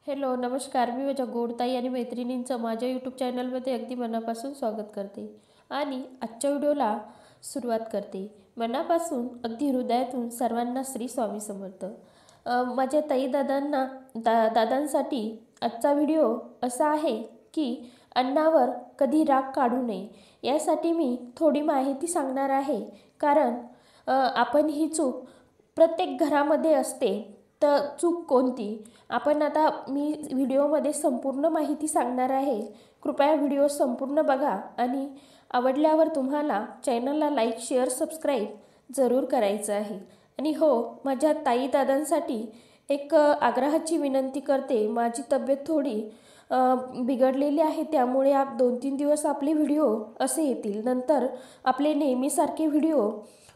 Hello नमस्कार. मी माझ्या गोडताई आणि मैत्रिणींचं माझ्या यूट्यूब चॅनलमध्ये अगदी मनापासून स्वागत करते आणि आजच्या व्हिडिओला सुरुवात करते. मनापासून अगदी हृदयातून सर्वांना श्री स्वामी समर्थ. माझ्या ताई दादांसाठी आजचा व्हिडिओ असा आहे की अन्नावर कधी राग काढू नये. यासाठी मी थोडी माहिती सांगणार आहे, कारण आपण ही चूक प्रत्येक घरामध्ये असते. तर चूक कोणती? आपण आता मी व्हिडिओमध्ये संपूर्ण माहिती सांगणार आहे. कृपया व्हिडिओ संपूर्ण बघा आणि आवडल्यावर तुम्हाला चॅनलला लाईक, शेअर, सबस्क्राईब जरूर करायचं आहे. आणि हो, माझ्या ताई दादांसाठी एक आग्रहाची विनंती करते. माझी तब्येत थोडी बिघडलेली आहे, त्यामुळे 2-3 दिवस आपले व्हिडिओ असे येतील. नंतर आपले नेहमीसारखे व्हिडिओ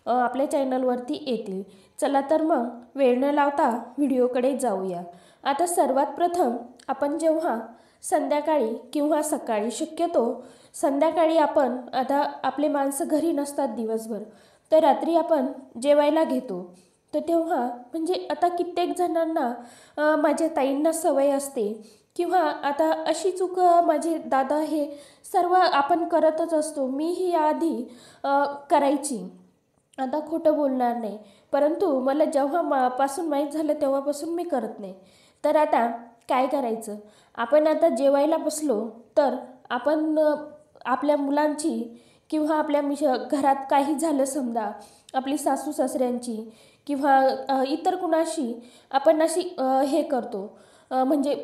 आपल्या चॅनलवरती येतील. चला तर मग वेळ न लावता व्हिडिओकडे जाऊया. आता सर्वात प्रथम आपण जेव्हा संध्याकाळी किंवा सकाळी, शक्यतो संध्याकाळी, आपण आता आपले माणसं घरी नसतात दिवसभर, तर रात्री आपण जेवायला घेतो. तर तेव्हा म्हणजे आता कित्येक जणांना माझ्या ताईंना सवय असते, किंवा आता अशी चूक माझे दादा हे सर्व आपण करतच असतो. मीही याआधी करायची, आता खोटं बोलणार नाही, परंतु मला जेव्हा पासून माहीत झालं तेव्हापासून मी करत नाही. तर आता काय करायचं? आपण आता जेवायला बसलो तर आपण आपल्या मुलांची किंवा आपल्या घरात काही झालं, समजा आपली सासू सासऱ्यांची किंवा इतर कुणाशी आपण अशी हे करतो, म्हणजे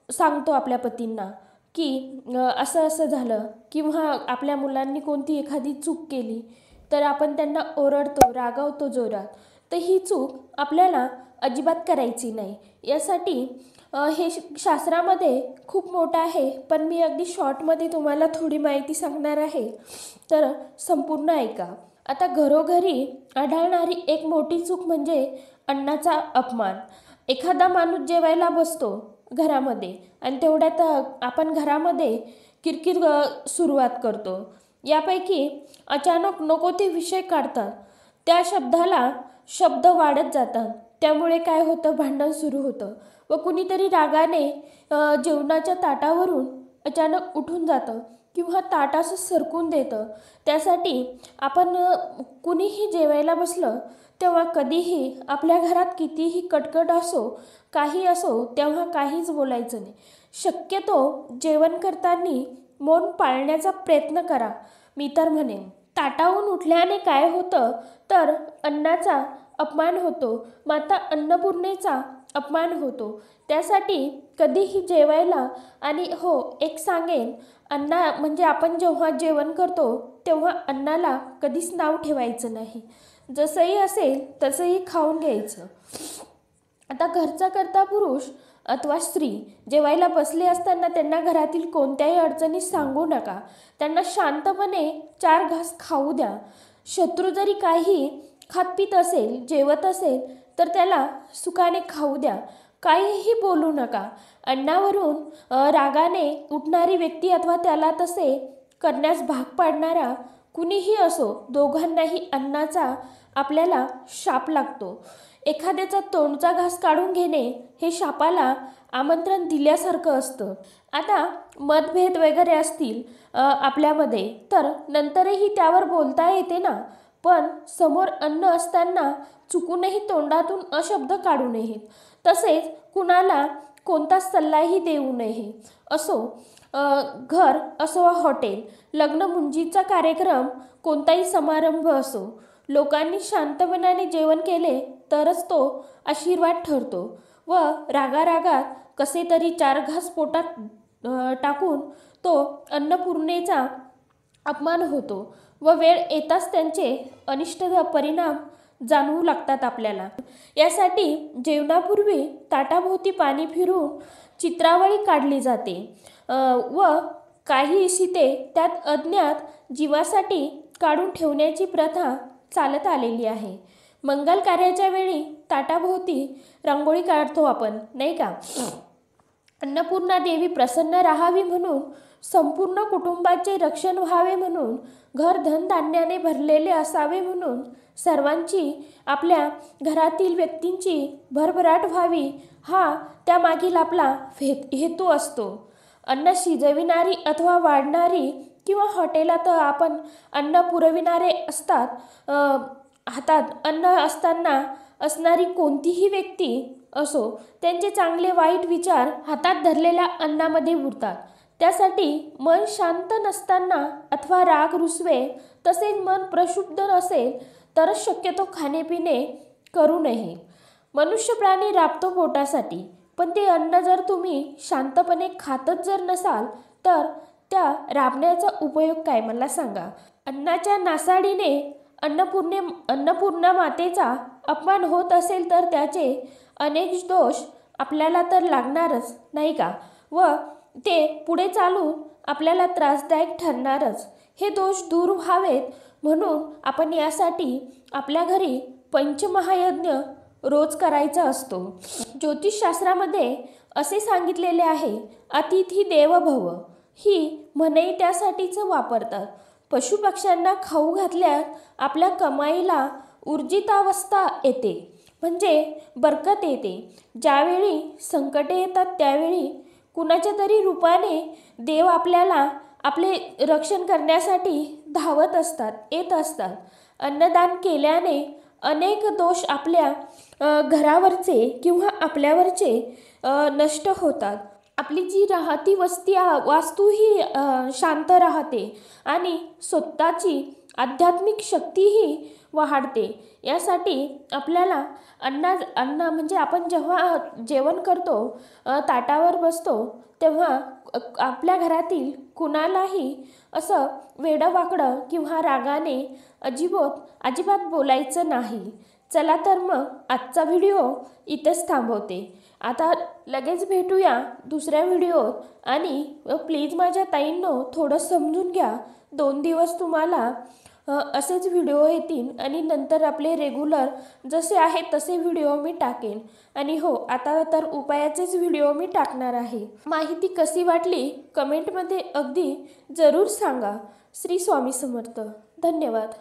सांगतो आपल्या पतींना की असं असं झालं, किंवा आपल्या मुलांनी कोणती एखादी चूक केली तर आपण त्यांना ओरडतो, रागावतो जोरात. तर ही चूक आपल्याला अजिबात करायची नाही. यासाठी हे शास्त्रामध्ये खूप मोठं आहे, पण मी अगदी शॉर्टमध्ये तुम्हाला थोडी माहिती सांगणार आहे, तर संपूर्ण ऐका. आता घरोघरी आढळणारी एक मोठी चूक म्हणजे अन्नाचा अपमान. एखादा माणूस जेवायला बसतो घरामध्ये आणि तेवढ्यात आपण घरामध्ये किरकिर सुरुवात करतो. यापैकी अचानक नको ते विषय काढतात, त्या शब्दाला शब्द वाढत जातात. त्यामुळे काय होतं, भांडण सुरू होतं व कुणीतरी रागाने जेवणाच्या ताटावरून अचानक उठून जातं किंवा ताट असं सरकून देतं. त्यासाठी आपण कुणीही जेवायला बसलं तेव्हा कधीही आपल्या घरात कितीही कटकट असो, काही असो, तेव्हा काहीच बोलायचं नाही. शक्यतो जेवण करताना मौन पाळण्याचा प्रयत्न करा. मी तर म्हणेन, ताटावरून उठल्याने काय होतं तर अन्नाचा अपमान होतो, माता अन्नपूर्णेचा अपमान होतो. त्यासाठी कधीही जेवायला, आणि हो एक सांगेन, अन्ना म्हणजे आपण जेव्हा जेवण करतो तेव्हा अन्नाला कधीच नाव ठेवायचं नाही. जसंही असेल तसंही खाऊन घ्यायचं. आता घरचा कर्ता पुरुष अथवा स्त्री जेवायला बसले असताना त्यांना घरातील कोणत्याही अडचणी सांगू नका. त्यांना शांतपणे 4 घास खाऊ द्या. शत्रू जरी काही खातपीत असेल, जेवत असेल, तर त्याला सुखाने खाऊ द्या. काहीही बोलू नका. अन्नावरून रागाने उठणारी व्यक्ती अथवा त्याला तसे करण्यास भाग पाडणारा कुणीही असो, दोघांनाही अन्नाचा आपल्याला शाप लागतो. एखाद्याचा तोंडचा घास काढून घेणे हे शापाला आमंत्रण दिल्यासारखं असतं. आता मतभेद वगैरे असतील आपल्यामध्ये, तर नंतरही त्यावर बोलता येते ना, पण समोर अन्न असताना चुकूनही तोंडातून अशब्द काढू नयेत. तसेच कुणाला कोणताच सल्लाही देऊ नये. असो घर असो वा हॉटेल, लग्न मुंजीचा कार्यक्रम, कोणताही समारंभ असो, लोकांनी शांतपणाने जेवण केले तरच तो आशीर्वाद ठरतो. व रागारागात कसे तरी 4 घास पोटात टाकून तो अन्नपूर्णेचा अपमान होतो व वेळ येताच त्यांचे अनिष्ट परिणाम जाणवू लागतात आपल्याला. यासाठी जेवणापूर्वी ताटाभोवती पाणी फिरून चित्रावळी काढली जाते व काही शिते त्यात अज्ञात जीवासाठी काढून ठेवण्याची प्रथा चालत आलेली आहे. मंगल कार्याच्या वेळी ताटाभोवती रांगोळी काढतो आपण, नाही का? अन्नपूर्णा देवी प्रसन्न राहावी म्हणून, संपूर्ण कुटुंबाचे रक्षण व्हावे म्हणून, घर धनधान्याने भरलेले असावे म्हणून, सर्वांची, आपल्या घरातील व्यक्तींची भरभराट व्हावी हा त्यामागील आपला हेतू असतो. अन्न शिजविणारी अथवा वाढणारी किंवा हॉटेलात आपण अन्न पुरविणारे असतात. हातात अन्न असताना असणारी कोणतीही व्यक्ती असो, त्यांचे चांगले वाईट विचार हातात धरलेल्या अन्नामध्ये उरतात. त्यासाठी मन शांत नसताना अथवा राग रुसवे, तसेच मन प्रक्षुब्ध नसेल तरच शक्यतो खाणेपिणे करू नये. मनुष्य प्राणी राबतो पोटासाठी, पण ते अन्न जर तुम्ही शांतपणे खातच जर नसाल तर त्या राबण्याचा उपयोग काय मला सांगा. अन्नाच्या नासाडीने अन्नपूर्णा मातेचा अपमान होत असेल तर त्याचे अनेक दोष आपल्याला तर लागणारच नाही का, व ते पुढे चालून आपल्याला त्रासदायक ठरणारच. हे दोष दूर व्हावेत म्हणून आपण यासाठी आपल्या घरी पंचमहायज्ञ रोज करायचा असतो. ज्योतिषशास्त्रामध्ये असे सांगितलेले आहे, अतिथी देवो भव ही म्हणही त्यासाठीच वापरतात. पशुपक्ष्यांना खाऊ घातल्यास आपल्या कमाईला ऊर्जितावस्था येते, म्हणजे बरकत येते. ज्यावेळी संकटे येतात त्यावेळी कुणाच्या तरी रूपाने देव आपले रक्षण करण्यासाठी धावत असतात, येत असतात. अन्नदान केल्याने अनेक दोष आपल्या घरावरचे किंवा आपल्यावरचे नष्ट होतात. आपली जी राहती वास्तू ही शांत राहते आणि स्वतःची आध्यात्मिक शक्तीही वाढते. यासाठी आपल्याला अन्न म्हणजे आपण जेव्हा जेवण करतो, ताटावर बसतो, तेव्हा आपल्या घरातील कुणालाही असं वेडंवाकडं किंवा रागाने अजिबात बोलायचं नाही. चला तर मग आजचा व्हिडिओ इथेच थांबवते. आता लगेच भेटूया दुसऱ्या व्हिडिओत. आणि प्लीज माझ्या ताईंनो थोडं समजून घ्या. 2 दिवस तुम्हाला असेच व्हिडिओ येतील आणि नंतर आपले रेग्युलर जसे आहेत तसे व्हिडिओ मी टाकेन. आणि हो, आता तर उपायाचेच व्हिडिओ मी टाकणार आहे. माहिती कशी वाटली कमेंटमध्ये अगदी जरूर सांगा. श्री स्वामी समर्थ. धन्यवाद.